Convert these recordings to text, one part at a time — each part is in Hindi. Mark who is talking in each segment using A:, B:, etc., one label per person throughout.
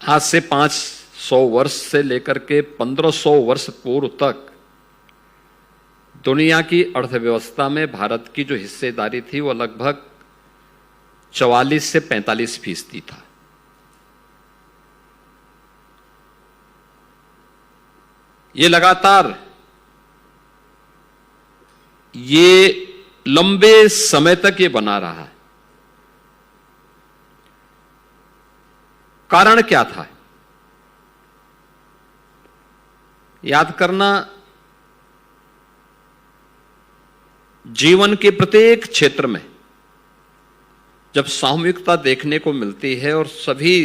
A: आज से 500 वर्ष से लेकर के 1500 वर्ष पूर्व तक दुनिया की अर्थव्यवस्था में भारत की जो हिस्सेदारी थी वो लगभग 44 से 45% था। ये लगातार ये लंबे समय तक ये बना रहा है। कारण क्या था? याद करना, जीवन के प्रत्येक क्षेत्र में जब सामूहिकता देखने को मिलती है और सभी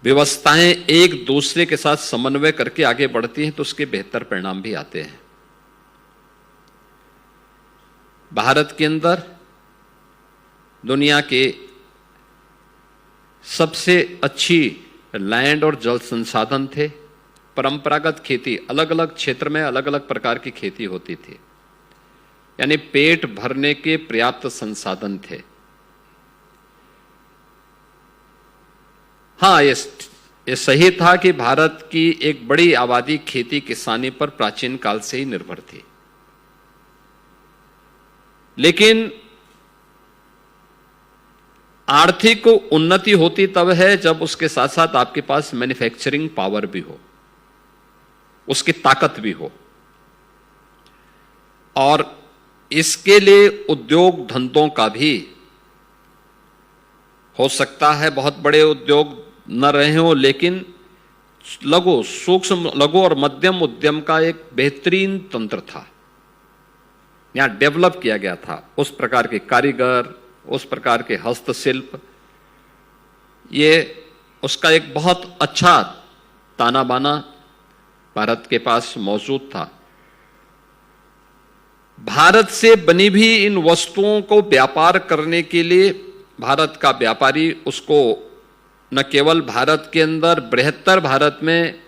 A: व्यवस्थाएं एक दूसरे के साथ समन्वय करके आगे बढ़ती हैं तो उसके बेहतर परिणाम भी आते हैं। भारत के अंदर दुनिया के सबसे अच्छी लैंड और जल संसाधन थे। परंपरागत खेती, अलग अलग क्षेत्र में अलग अलग प्रकार की खेती होती थी, यानी पेट भरने के पर्याप्त संसाधन थे। हाँ, ये सही था कि भारत की एक बड़ी आबादी खेती किसानी पर प्राचीन काल से ही निर्भर थी, लेकिन आर्थिक उन्नति होती तब है जब उसके साथ साथ आपके पास मैन्युफैक्चरिंग पावर भी हो, उसकी ताकत भी हो, और इसके लिए उद्योग धंधों का भी हो सकता है बहुत बड़े उद्योग न रहे हो, लेकिन लघु, सूक्ष्म, लघु और मध्यम उद्यम का एक बेहतरीन तंत्र था, यहां डेवलप किया गया था। उस प्रकार के कारीगर, उस प्रकार के हस्तशिल्प, ये उसका एक बहुत अच्छा ताना बाना भारत के पास मौजूद था। भारत से बनी भी इन वस्तुओं को व्यापार करने के लिए भारत का व्यापारी उसको न केवल भारत के अंदर, बृहत्तर भारत में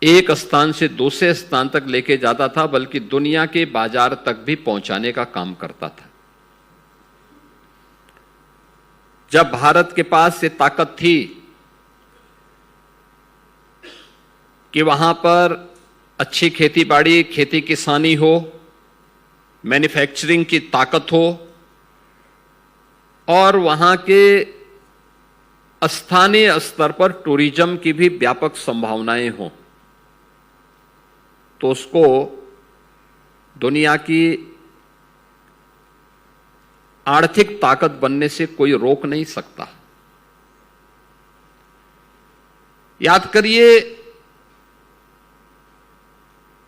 A: एक स्थान से दूसरे स्थान तक लेके जाता था, बल्कि दुनिया के बाजार तक भी पहुंचाने का काम करता था। जब भारत के पास ये ताकत थी कि वहां पर अच्छी खेती बाड़ी, खेती किसानी हो, मैन्युफैक्चरिंग की ताकत हो और वहां के स्थानीय स्तर पर टूरिज्म की भी व्यापक संभावनाएं हों, तो उसको दुनिया की आर्थिक ताकत बनने से कोई रोक नहीं सकता। याद करिए,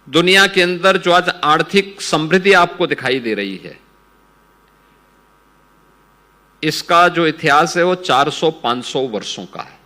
A: दुनिया के अंदर जो आज आर्थिक समृद्धि आपको दिखाई दे रही है, इसका जो इतिहास है वो 400-500 वर्षों का है।